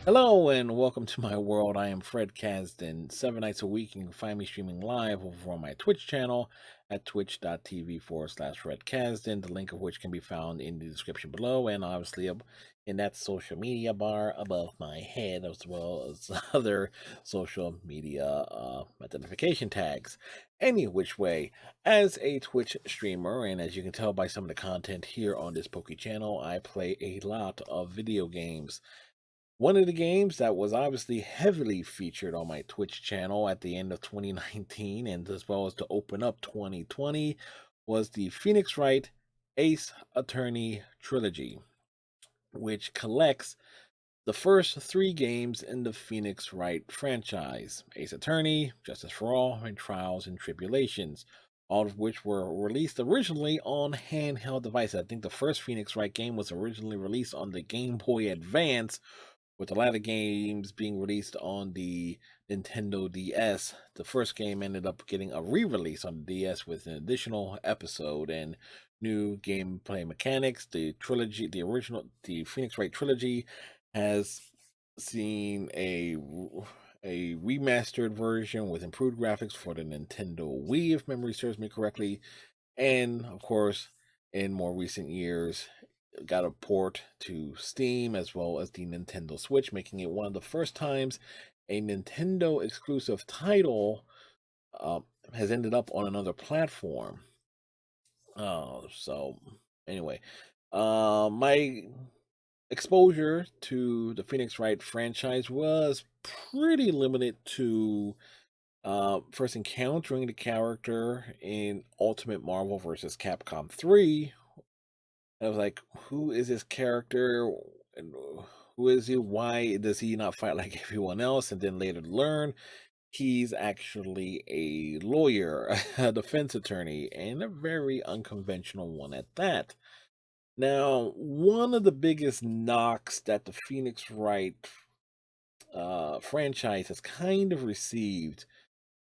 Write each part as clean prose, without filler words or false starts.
Hello and welcome to my world. I am Fred Kasdan. 7 nights a week, you can find me streaming live over on my Twitch channel at twitch.tv/Fred Kasdan, the link of which can be found in the description below and obviously up in that social media bar above my head, as well as other social media identification tags. Any which way, as a Twitch streamer, and as you can tell by some of the content here on this Poke channel, I play a lot of video games. One of the games that was obviously heavily featured on my Twitch channel at the end of 2019 and as well as to open up 2020 was the Phoenix Wright Ace Attorney Trilogy, which collects the first three games in the Phoenix Wright franchise: Ace Attorney, Justice for All, and Trials and Tribulations, all of which were released originally on handheld devices. I think the first Phoenix Wright game was originally released on the Game Boy Advance, with a lot of games being released on the Nintendo DS. The first game ended up getting a re-release on the DS with an additional episode and new gameplay mechanics. The trilogy, the Phoenix Wright trilogy, has seen a remastered version with improved graphics for the Nintendo Wii, if memory serves me correctly, and of course, in more recent years, got a port to Steam as well as the Nintendo Switch, making it one of the first times a Nintendo exclusive title uh, has ended up on another platform. So anyway, my exposure to the Phoenix Wright franchise was pretty limited to first encountering the character in Ultimate Marvel vs. Capcom 3. I was like, who is this character? And who is he? Why does he not fight like everyone else? And then later to learn he's actually a lawyer, a defense attorney, and a very unconventional one at that. Now, one of the biggest knocks that the Phoenix Wright franchise has kind of received,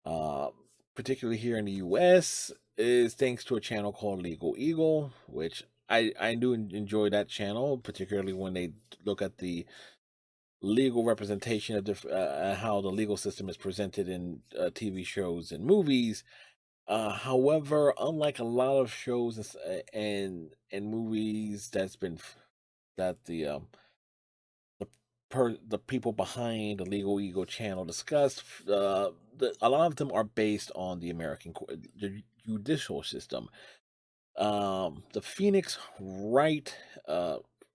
uh, particularly here in the US, is thanks to a channel called Legal Eagle, which I do enjoy that channel, particularly when they look at the legal representation of how the legal system is presented in TV shows and movies. However, unlike a lot of shows and movies that the people behind the Legal Eagle channel discussed, a lot of them are based on the American judicial system. The Phoenix Wright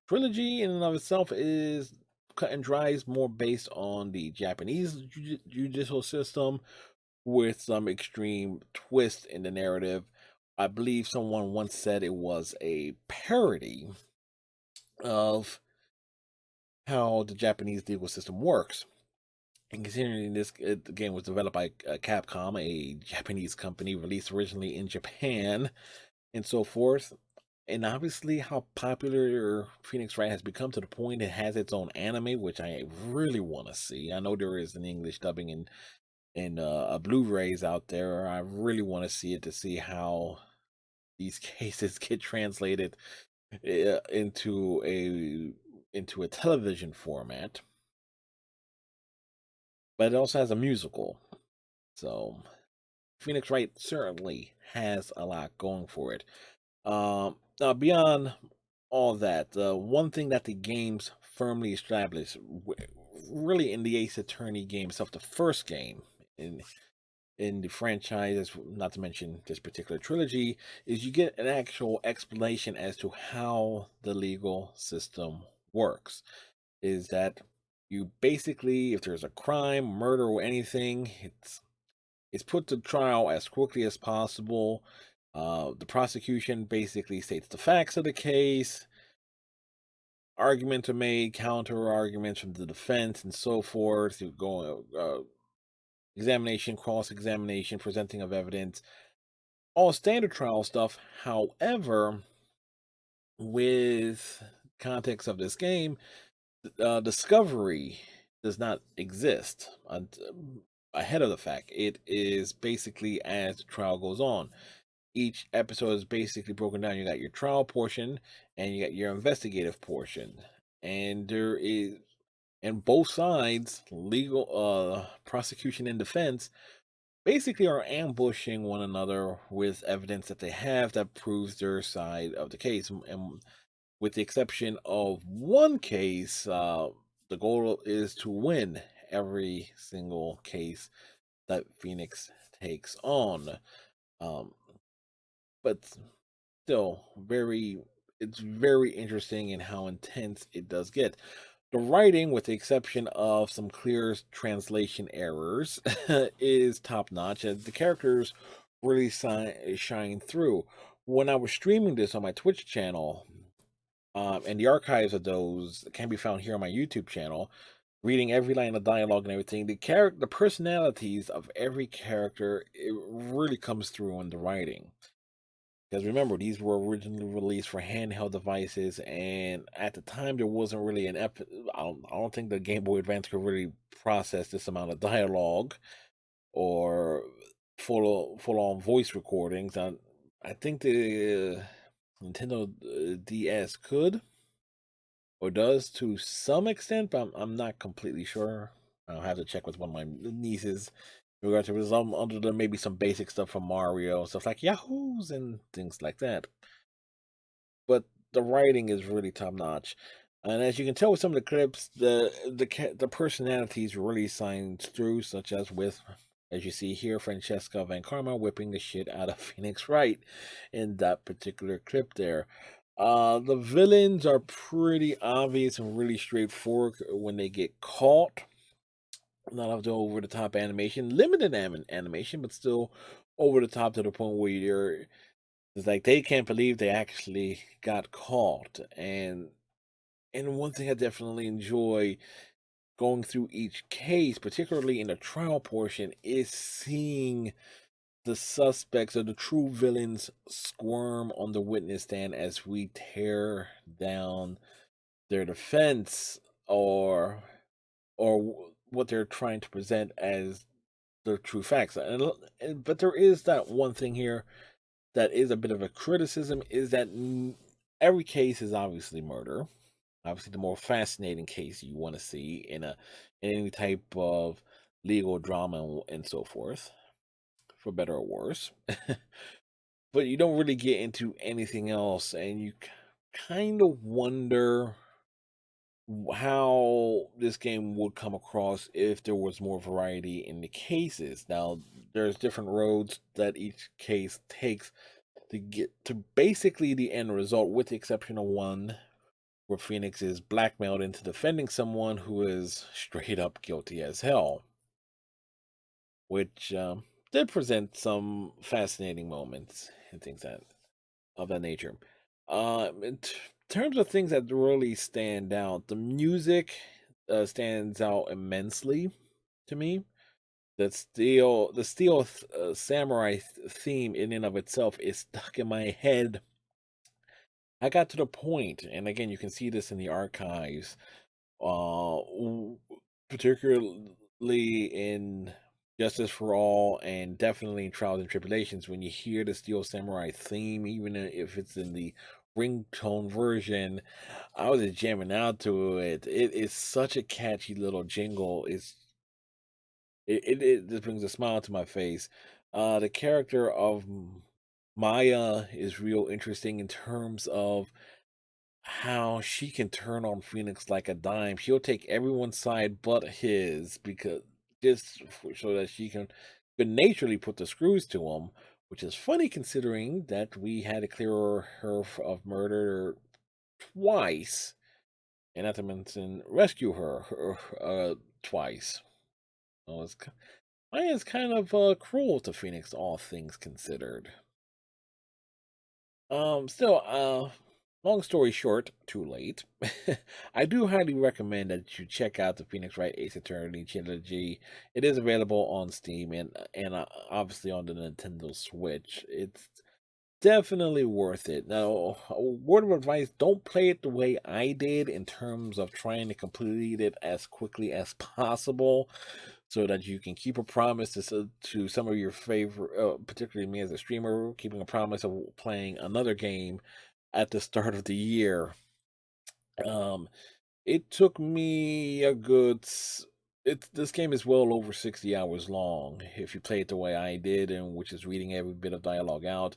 trilogy in and of itself is cut and dry, is more based on the Japanese judicial system with some extreme twist in the narrative. I believe someone once said it was a parody of how the Japanese legal system works. And considering the game was developed by Capcom, a Japanese company, released originally in Japan, and so forth, and obviously how popular Phoenix Wright has become to the point it has its own anime, which I really want to see. I know there is an English dubbing and a Blu-rays out there. I really want to see it to see how these cases get translated into a television format. But it also has a musical, so Phoenix Wright certainly has a lot going for it. Now, beyond all that, one thing that the games firmly established, really in the Ace Attorney game itself, the first game in the franchise, not to mention this particular trilogy, is you get an actual explanation as to how the legal system works. Is that you basically, if there's a crime, murder, or anything, it's put to trial as quickly as possible. The prosecution basically states the facts of the case. Arguments are made, counter arguments from the defense, and so forth. You go examination, cross examination, presenting of evidence, all standard trial stuff. However, with context of this game, discovery does not exist ahead of the fact. It is basically as the trial goes on. Each episode is basically broken down. You got your trial portion and you got your investigative portion. And there is and both sides, legal, prosecution and defense, basically are ambushing one another with evidence that they have that proves their side of the case. And with the exception of one case, the goal is to win every single case that Phoenix takes on. Um, but still, it's very interesting in how intense it does get. The writing, with the exception of some clear translation errors, is top notch, as the characters really shine through. When I was streaming this on my Twitch channel, and the archives of those can be found here on my YouTube channel, reading every line of dialogue and everything, the personalities of every character, it really comes through in the writing. Because remember, these were originally released for handheld devices, and at the time, there wasn't really I don't think the Game Boy Advance could really process this amount of dialogue or full on voice recordings. I think the Nintendo DS could or does to some extent, but I'm not completely sure. I'll have to check with one of my nieces in regard to this. Other than maybe some basic stuff from Mario, stuff like Yahoos and things like that. But the writing is really top notch, and as you can tell with some of the clips, the personalities really shine through, such as with, as you see here, Francesca Van Karma whipping the shit out of Phoenix Wright in that particular clip there. The villains are pretty obvious and really straightforward when they get caught. Not of the over the top animation, limited animation, but still over the top to the point where it's like they can't believe they actually got caught. And one thing I definitely enjoy going through each case, particularly in the trial portion, is seeing the suspects or the true villains squirm on the witness stand as we tear down their defense or what they're trying to present as their true facts. But there is that one thing here that is a bit of a criticism, is that every case is obviously murder. Obviously, the more fascinating case you want to see in any type of legal drama and so forth, for better or worse. But you don't really get into anything else, and you kind of wonder how this game would come across if there was more variety in the cases. Now, there's different roads that each case takes to get to basically the end result, with the exception of one where Phoenix is blackmailed into defending someone who is straight up guilty as hell, which did present some fascinating moments and things of that nature. In terms of things that really stand out, the music stands out immensely to me. The steel samurai theme in and of itself is stuck in my head. I got to the point, and again, you can see this in the archives, particularly in Justice for All, and definitely in Trials and Tribulations, when you hear the Steel Samurai theme, even if it's in the ringtone version, I was just jamming out to it. It is such a catchy little jingle. It just brings a smile to my face. The character of Maya is real interesting in terms of how she can turn on Phoenix like a dime. She'll take everyone's side but his, because so that she can good naturally put the screws to him, which is funny considering that we had to clear her of murder twice, and not to mention rescue her twice. So Maya is kind of cruel to Phoenix, all things considered. Still, long story short, too late. I do highly recommend that you check out the Phoenix Wright Ace Attorney trilogy. It is available on Steam and obviously on the Nintendo Switch. It's definitely worth it. Now, a word of advice, don't play it the way I did in terms of trying to complete it as quickly as possible so that you can keep a promise to some of your favorite, particularly me as a streamer, keeping a promise of playing another game at the start of the year. Um, It took me a good. This game is well over 60 hours long if you play it the way I did, and which is reading every bit of dialogue out.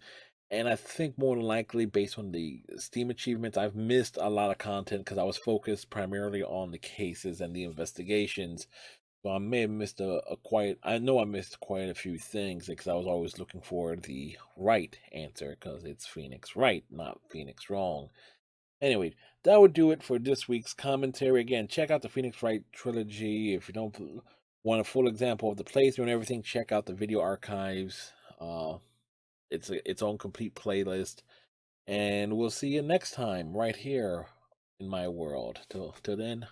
And I think more than likely, based on the Steam achievements, I've missed a lot of content because I was focused primarily on the cases and the investigations. So I may have missed I know I missed quite a few things because I was always looking for the right answer because it's Phoenix Wright, not Phoenix Wrong. Anyway, that would do it for this week's commentary. Again, check out the Phoenix Wright trilogy. If you don't want a full example of the playthrough and everything, check out the video archives. It's its own complete playlist. And we'll see you next time right here in my world. Till then,